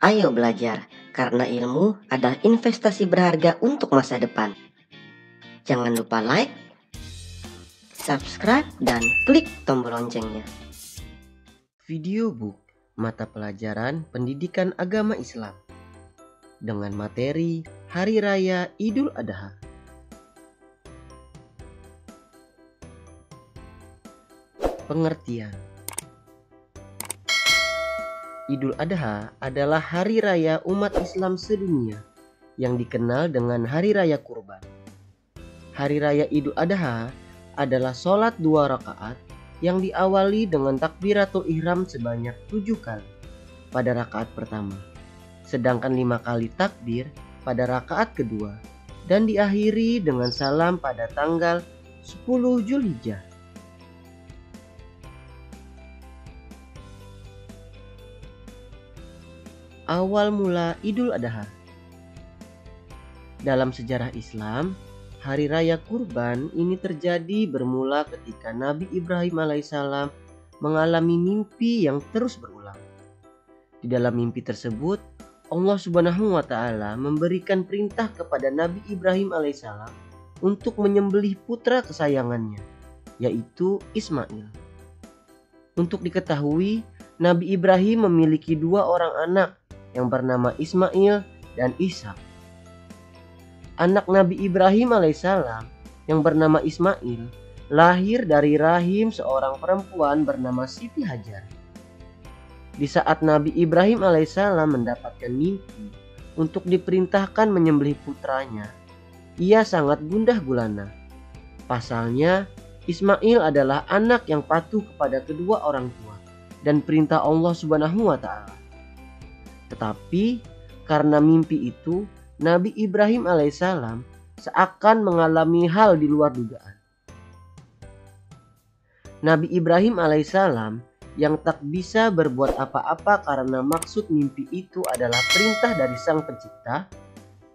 Ayo belajar, karena ilmu adalah investasi berharga untuk masa depan. Jangan lupa like, subscribe, dan klik tombol loncengnya. Video book mata pelajaran pendidikan agama Islam dengan materi Hari Raya Idul Adha. Pengertian. Idul Adha adalah hari raya umat Islam sedunia yang dikenal dengan Hari Raya Kurban. Hari Raya Idul Adha adalah sholat 2 rakaat yang diawali dengan takbiratul ihram sebanyak 7 kali pada rakaat pertama, sedangkan 5 kali takbir pada rakaat kedua, dan diakhiri dengan salam pada tanggal 10 Zulhijjah. Awal mula Idul Adha. Dalam sejarah Islam, Hari Raya Kurban ini terjadi bermula ketika Nabi Ibrahim alaihissalam mengalami mimpi yang terus berulang. Di dalam mimpi tersebut, Allah Subhanahu wa Ta'ala memberikan perintah kepada Nabi Ibrahim alaihissalam untuk menyembelih putra kesayangannya, yaitu Ismail. Untuk diketahui, Nabi Ibrahim memiliki 2 orang anak yang bernama Ismail dan Ishak. Anak Nabi Ibrahim alaihissalam yang bernama Ismail lahir dari rahim seorang perempuan bernama Siti Hajar. Di saat Nabi Ibrahim alaihissalam mendapatkan mimpi untuk diperintahkan menyembelih putranya, ia sangat gundah gulana. Pasalnya, Ismail adalah anak yang patuh kepada kedua orang tua dan perintah Allah Subhanahu wa Ta'ala. Tetapi karena mimpi itu, Nabi Ibrahim alaihissalam seakan mengalami hal di luar dugaan. Nabi Ibrahim alaihissalam yang tak bisa berbuat apa-apa karena maksud mimpi itu adalah perintah dari Sang Pencipta,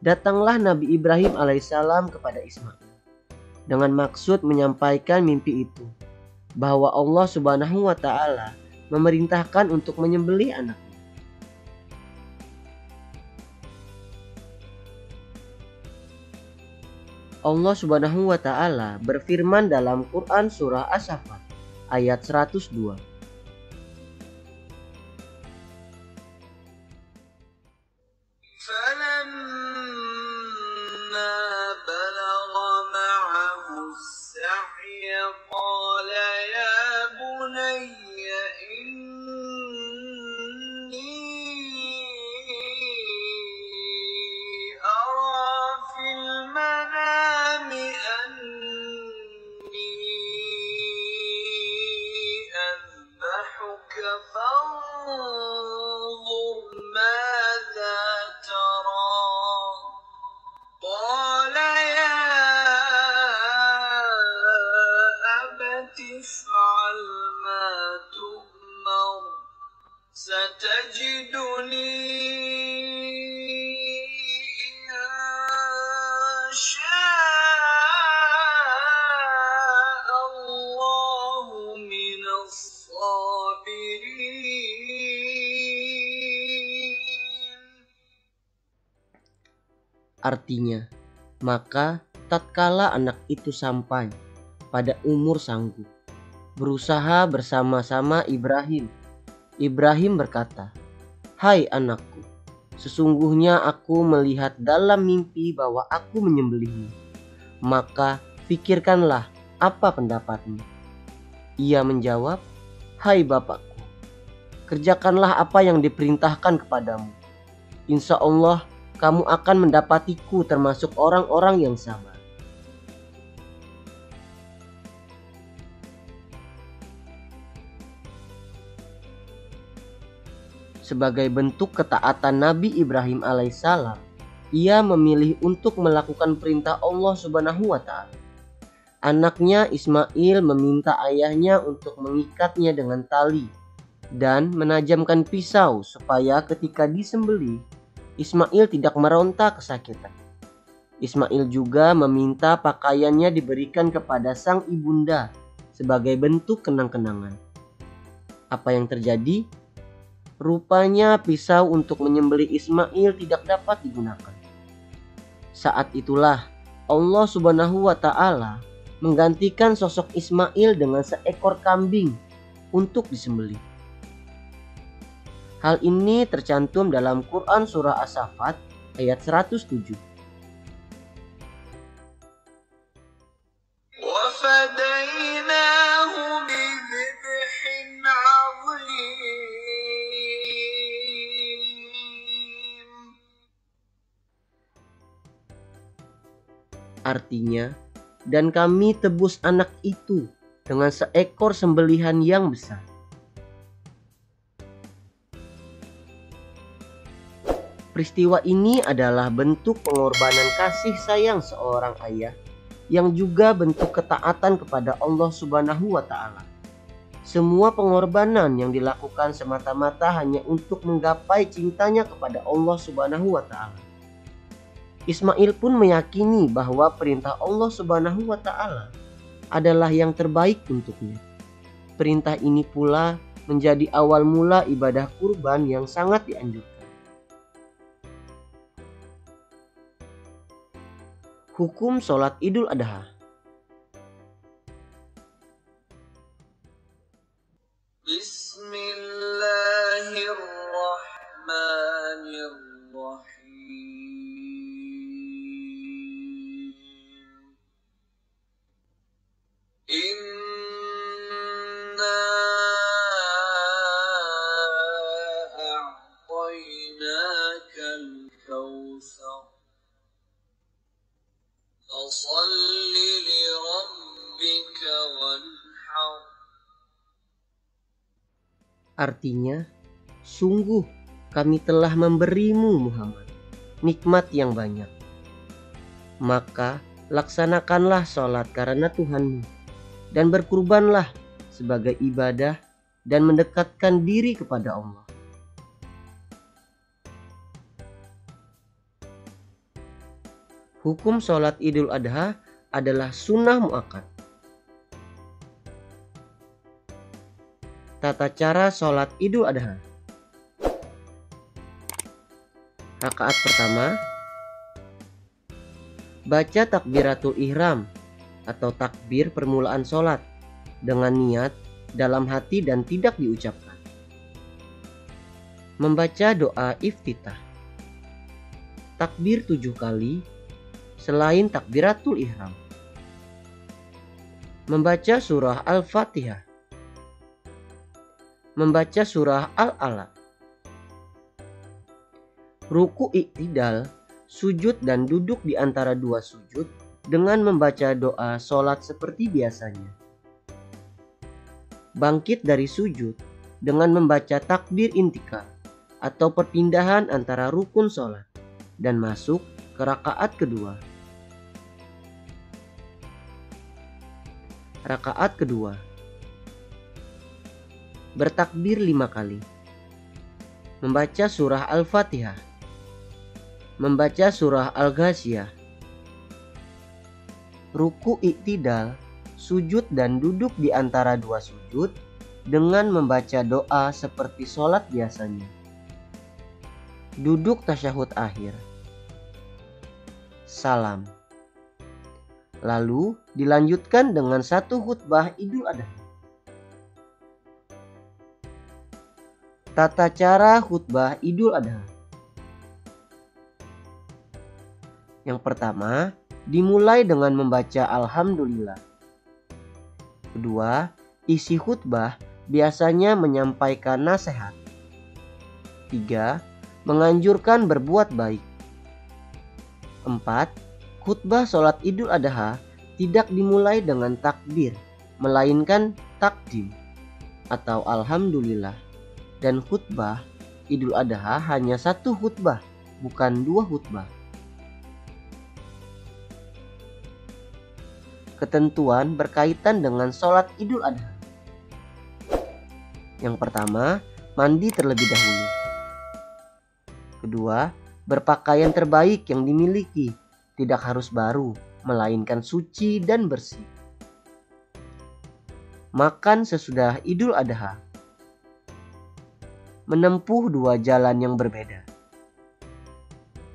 datanglah Nabi Ibrahim alaihissalam kepada Ismail dengan maksud menyampaikan mimpi itu, bahwa Allah Subhanahu wa Ta'ala memerintahkan untuk menyembelih anaknya. Allah Subhanahu wa Ta'ala berfirman dalam Quran surah As-Saffat ayat 102. Artinya, maka tatkala anak itu sampai pada umur sanggup, berusaha bersama-sama Ibrahim. Ibrahim berkata, "Hai anakku, sesungguhnya aku melihat dalam mimpi bahwa aku menyembelihmu. Maka pikirkanlah apa pendapatmu." Ia menjawab, "Hai bapakku, kerjakanlah apa yang diperintahkan kepadamu. Insya Allah kamu akan mendapatiku termasuk orang-orang yang sabar." Sebagai bentuk ketaatan Nabi Ibrahim alaihissalam, ia memilih untuk melakukan perintah Allah Subhanahu wa Ta'ala. Anaknya Ismail meminta ayahnya untuk mengikatnya dengan tali dan menajamkan pisau supaya ketika disembelih, Ismail tidak meronta kesakitan. Ismail juga meminta pakaiannya diberikan kepada sang ibunda sebagai bentuk kenang-kenangan. Apa yang terjadi? Rupanya pisau untuk menyembelih Ismail tidak dapat digunakan. Saat itulah Allah Subhanahu wa Ta'ala menggantikan sosok Ismail dengan seekor kambing untuk disembelih. Hal ini tercantum dalam Quran Surah As-Saffat ayat 107. Artinya, dan kami tebus anak itu dengan seekor sembelihan yang besar. Peristiwa ini adalah bentuk pengorbanan kasih sayang seorang ayah yang juga bentuk ketaatan kepada Allah Subhanahu wa Ta'ala. Semua pengorbanan yang dilakukan semata-mata hanya untuk menggapai cintanya kepada Allah Subhanahu wa Ta'ala. Ismail pun meyakini bahwa perintah Allah Subhanahu wa Ta'ala adalah yang terbaik untuknya. Perintah ini pula menjadi awal mula ibadah kurban yang sangat dianjurkan. Hukum sholat Idul Adha. Artinya, sungguh kami telah memberimu Muhammad nikmat yang banyak. Maka laksanakanlah sholat karena Tuhanmu dan berkurbanlah sebagai ibadah dan mendekatkan diri kepada Allah. Hukum sholat Idul Adha adalah sunnah muakkad. Tata cara sholat Idul Adha. Rakaat pertama, baca takbiratul ihram atau takbir permulaan sholat dengan niat dalam hati dan tidak diucapkan. Membaca doa iftitah. Takbir 7 kali selain takbiratul ihram. Membaca surah Al-Fatihah. Membaca surah Al-Alaq. Ruku i'tidal, sujud dan duduk di antara dua sujud dengan membaca doa sholat seperti biasanya. Bangkit dari sujud dengan membaca takbir intikal atau perpindahan antara rukun sholat dan masuk ke rakaat kedua. Rakaat kedua, bertakbir 5 kali. Membaca surah Al-Fatihah. Membaca surah Al-Ghasyiyah. Ruku i'tidal, sujud dan duduk di antara dua sujud dengan membaca doa seperti sholat biasanya. Duduk tasyahud akhir. Salam. Lalu dilanjutkan dengan satu khutbah Idul Adha. Tata cara khutbah Idul Adha. Yang pertama, dimulai dengan membaca Alhamdulillah. Kedua, isi khutbah biasanya menyampaikan nasihat. 3. Menganjurkan berbuat baik. 4. Khutbah sholat Idul Adha tidak dimulai dengan takbir, melainkan takdim atau Alhamdulillah. Dan khutbah Idul Adha hanya satu khutbah, bukan 2 khutbah. Ketentuan berkaitan dengan sholat Idul Adha. Yang pertama, mandi terlebih dahulu. Kedua, berpakaian terbaik yang dimiliki, tidak harus baru, melainkan suci dan bersih. Makan sesudah Idul Adha. menempuh dua jalan yang berbeda.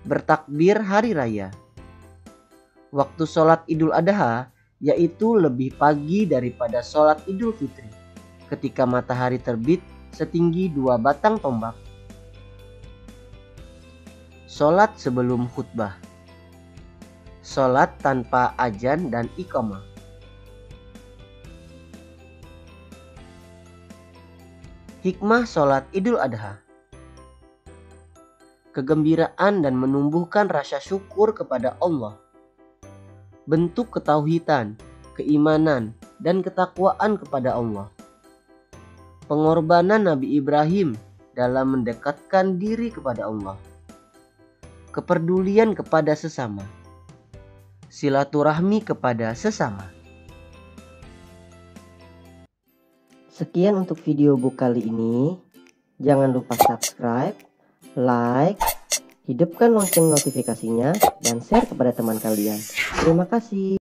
Bertakbir hari raya. Waktu sholat Idul Adha yaitu lebih pagi daripada sholat Idul Fitri, ketika matahari terbit setinggi 2 batang tombak. Sholat sebelum khutbah. Sholat tanpa azan dan iqamah. Hikmah sholat Idul Adha. Kegembiraan dan menumbuhkan rasa syukur kepada Allah. Bentuk ketauhidan, keimanan, dan ketakwaan kepada Allah. Pengorbanan Nabi Ibrahim dalam mendekatkan diri kepada Allah. Kepedulian kepada sesama. Silaturahmi kepada sesama. Sekian untuk video book kali ini. Jangan lupa subscribe, like, hidupkan lonceng notifikasinya, dan share kepada teman kalian. Terima kasih.